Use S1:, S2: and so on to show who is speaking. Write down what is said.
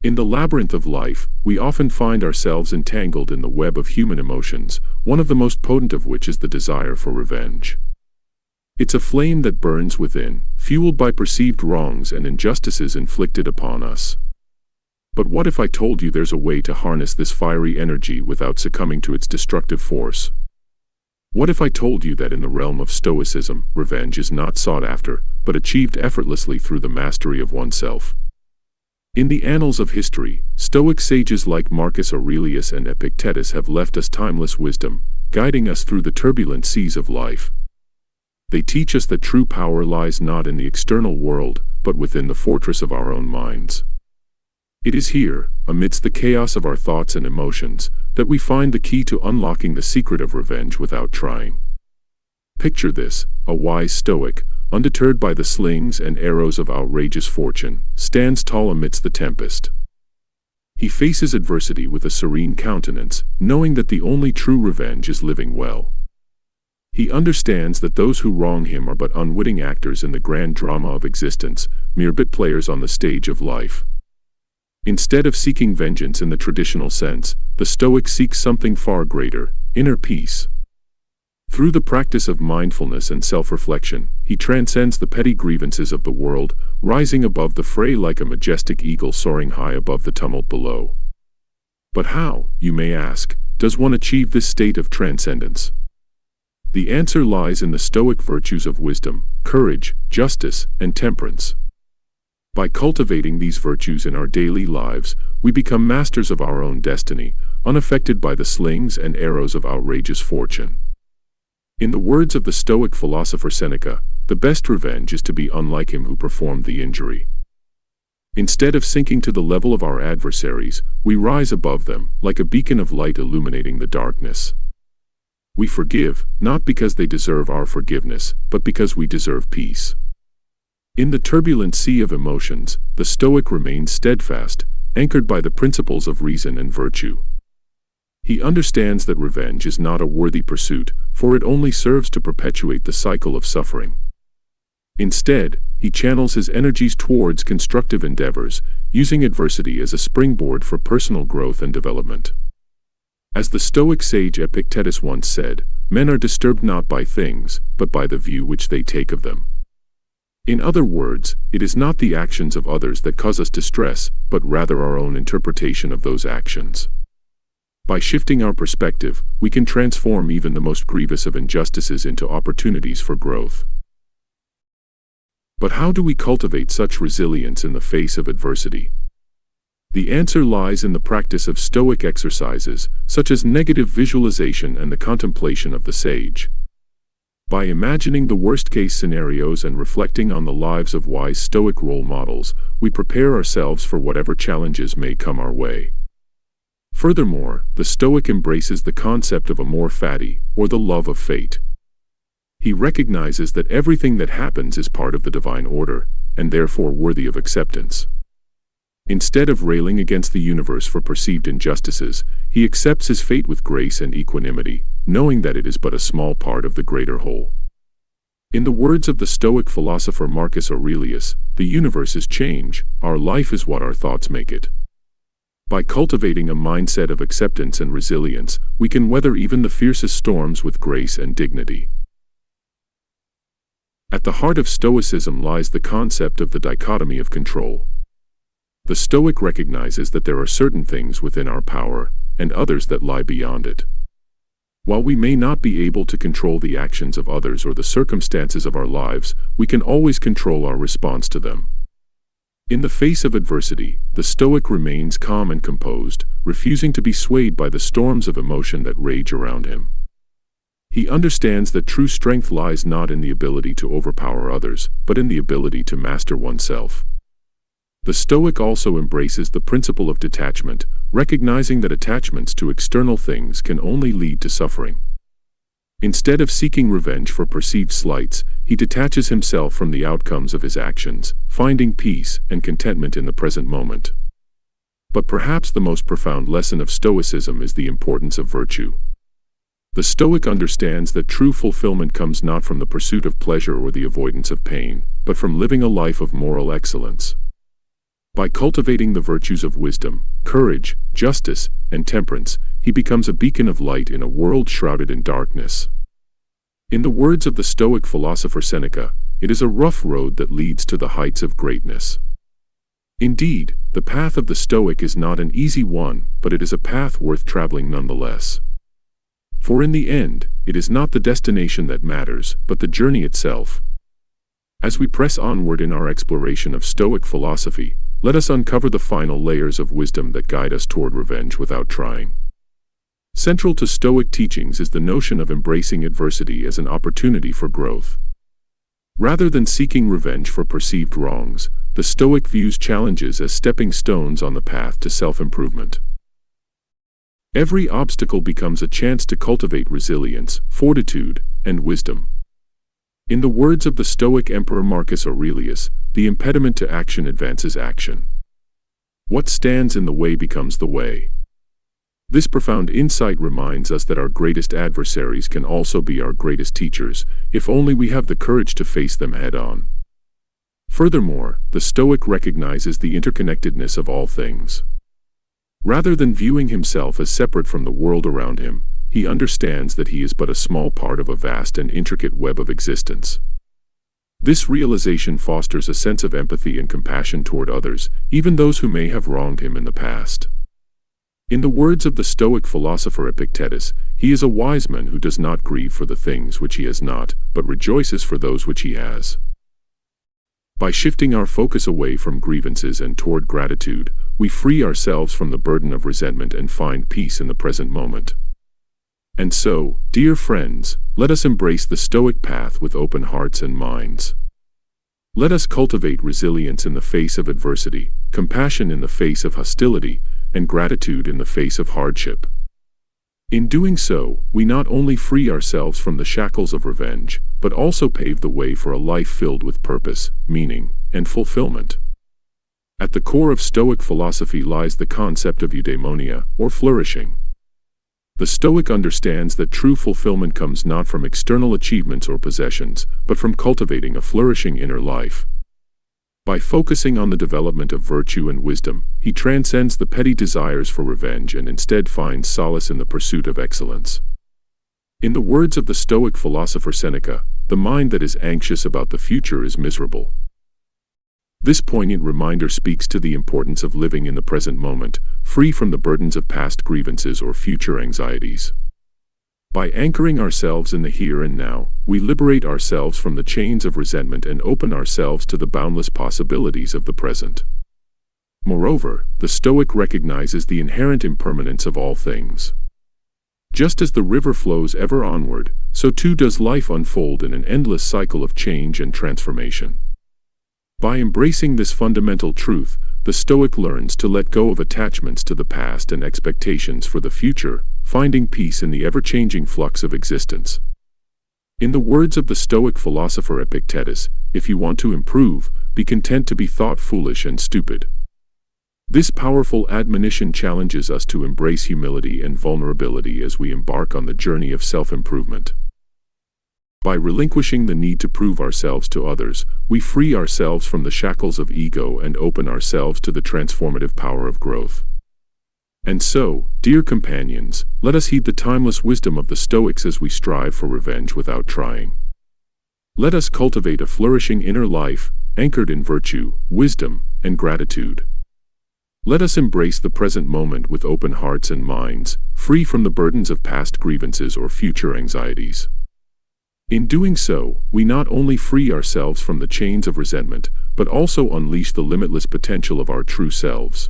S1: In the labyrinth of life, we often find ourselves entangled in the web of human emotions, one of the most potent of which is the desire for revenge. It's a flame that burns within, fueled by perceived wrongs and injustices inflicted upon us. But what if I told you there's a way to harness this fiery energy without succumbing to its destructive force? What if I told you that in the realm of Stoicism, revenge is not sought after, but achieved effortlessly through the mastery of oneself? In the annals of history, Stoic sages like Marcus Aurelius and Epictetus have left us timeless wisdom, guiding us through the turbulent seas of life. They teach us that true power lies not in the external world, but within the fortress of our own minds. It is here, amidst the chaos of our thoughts and emotions, that we find the key to unlocking the secret of revenge without trying. Picture this: a wise Stoic, undeterred by the slings and arrows of outrageous fortune, stands tall amidst the tempest. He faces adversity with a serene countenance, knowing that the only true revenge is living well. He understands that those who wrong him are but unwitting actors in the grand drama of existence, mere bit players on the stage of life. Instead of seeking vengeance in the traditional sense, the Stoic seeks something far greater: inner peace. Through the practice of mindfulness and self-reflection, he transcends the petty grievances of the world, rising above the fray like a majestic eagle soaring high above the tumult below. But how, you may ask, does one achieve this state of transcendence? The answer lies in the Stoic virtues of wisdom, courage, justice, and temperance. By cultivating these virtues in our daily lives, we become masters of our own destiny, unaffected by the slings and arrows of outrageous fortune. In the words of the Stoic philosopher Seneca, the best revenge is to be unlike him who performed the injury. Instead of sinking to the level of our adversaries, we rise above them, like a beacon of light illuminating the darkness. We forgive, not because they deserve our forgiveness, but because we deserve peace. In the turbulent sea of emotions, the Stoic remains steadfast, anchored by the principles of reason and virtue. He understands that revenge is not a worthy pursuit, for it only serves to perpetuate the cycle of suffering. Instead, he channels his energies towards constructive endeavors, using adversity as a springboard for personal growth and development. As the Stoic sage Epictetus once said, "Men are disturbed not by things, but by the view which they take of them." In other words, it is not the actions of others that cause us distress, but rather our own interpretation of those actions. By shifting our perspective, we can transform even the most grievous of injustices into opportunities for growth. But how do we cultivate such resilience in the face of adversity? The answer lies in the practice of Stoic exercises, such as negative visualization and the contemplation of the sage. By imagining the worst-case scenarios and reflecting on the lives of wise Stoic role models, we prepare ourselves for whatever challenges may come our way. Furthermore, the Stoic embraces the concept of amor fati, or the love of fate. He recognizes that everything that happens is part of the divine order, and therefore worthy of acceptance. Instead of railing against the universe for perceived injustices, he accepts his fate with grace and equanimity, knowing that it is but a small part of the greater whole. In the words of the Stoic philosopher Marcus Aurelius, the universe is change, our life is what our thoughts make it. By cultivating a mindset of acceptance and resilience, we can weather even the fiercest storms with grace and dignity. At the heart of Stoicism lies the concept of the dichotomy of control. The Stoic recognizes that there are certain things within our power, and others that lie beyond it. While we may not be able to control the actions of others or the circumstances of our lives, we can always control our response to them. In the face of adversity, the Stoic remains calm and composed, refusing to be swayed by the storms of emotion that rage around him. He understands that true strength lies not in the ability to overpower others, but in the ability to master oneself. The Stoic also embraces the principle of detachment, recognizing that attachments to external things can only lead to suffering. Instead of seeking revenge for perceived slights, he detaches himself from the outcomes of his actions, finding peace and contentment in the present moment. But perhaps the most profound lesson of Stoicism is the importance of virtue. The Stoic understands that true fulfillment comes not from the pursuit of pleasure or the avoidance of pain, but from living a life of moral excellence. By cultivating the virtues of wisdom, courage, justice, and temperance, he becomes a beacon of light in a world shrouded in darkness. In the words of the Stoic philosopher Seneca, it is a rough road that leads to the heights of greatness. Indeed, the path of the Stoic is not an easy one, but it is a path worth traveling nonetheless. For in the end, it is not the destination that matters, but the journey itself. As we press onward in our exploration of Stoic philosophy, let us uncover the final layers of wisdom that guide us toward revenge without trying. Central to Stoic teachings is the notion of embracing adversity as an opportunity for growth. Rather than seeking revenge for perceived wrongs, the Stoic views challenges as stepping stones on the path to self-improvement. Every obstacle becomes a chance to cultivate resilience, fortitude, and wisdom. In the words of the Stoic Emperor Marcus Aurelius, the impediment to action advances action. What stands in the way becomes the way. This profound insight reminds us that our greatest adversaries can also be our greatest teachers, if only we have the courage to face them head-on. Furthermore, the Stoic recognizes the interconnectedness of all things. Rather than viewing himself as separate from the world around him, he understands that he is but a small part of a vast and intricate web of existence. This realization fosters a sense of empathy and compassion toward others, even those who may have wronged him in the past. In the words of the Stoic philosopher Epictetus, he is a wise man who does not grieve for the things which he has not, but rejoices for those which he has. By shifting our focus away from grievances and toward gratitude, we free ourselves from the burden of resentment and find peace in the present moment. And so, dear friends, let us embrace the Stoic path with open hearts and minds. Let us cultivate resilience in the face of adversity, compassion in the face of hostility, and gratitude in the face of hardship. In doing so, we not only free ourselves from the shackles of revenge, but also pave the way for a life filled with purpose, meaning, and fulfillment. At the core of Stoic philosophy lies the concept of eudaimonia, or flourishing. The Stoic understands that true fulfillment comes not from external achievements or possessions, but from cultivating a flourishing inner life. By focusing on the development of virtue and wisdom, he transcends the petty desires for revenge and instead finds solace in the pursuit of excellence. In the words of the Stoic philosopher Seneca, the mind that is anxious about the future is miserable. This poignant reminder speaks to the importance of living in the present moment, free from the burdens of past grievances or future anxieties. By anchoring ourselves in the here and now, we liberate ourselves from the chains of resentment and open ourselves to the boundless possibilities of the present. Moreover, the Stoic recognizes the inherent impermanence of all things. Just as the river flows ever onward, so too does life unfold in an endless cycle of change and transformation. By embracing this fundamental truth, the Stoic learns to let go of attachments to the past and expectations for the future, finding peace in the ever-changing flux of existence. In the words of the Stoic philosopher Epictetus, if you want to improve, be content to be thought foolish and stupid. This powerful admonition challenges us to embrace humility and vulnerability as we embark on the journey of self-improvement. By relinquishing the need to prove ourselves to others, we free ourselves from the shackles of ego and open ourselves to the transformative power of growth. And so, dear companions, let us heed the timeless wisdom of the Stoics as we strive for revenge without trying. Let us cultivate a flourishing inner life, anchored in virtue, wisdom, and gratitude. Let us embrace the present moment with open hearts and minds, free from the burdens of past grievances or future anxieties. In doing so, we not only free ourselves from the chains of resentment, but also unleash the limitless potential of our true selves.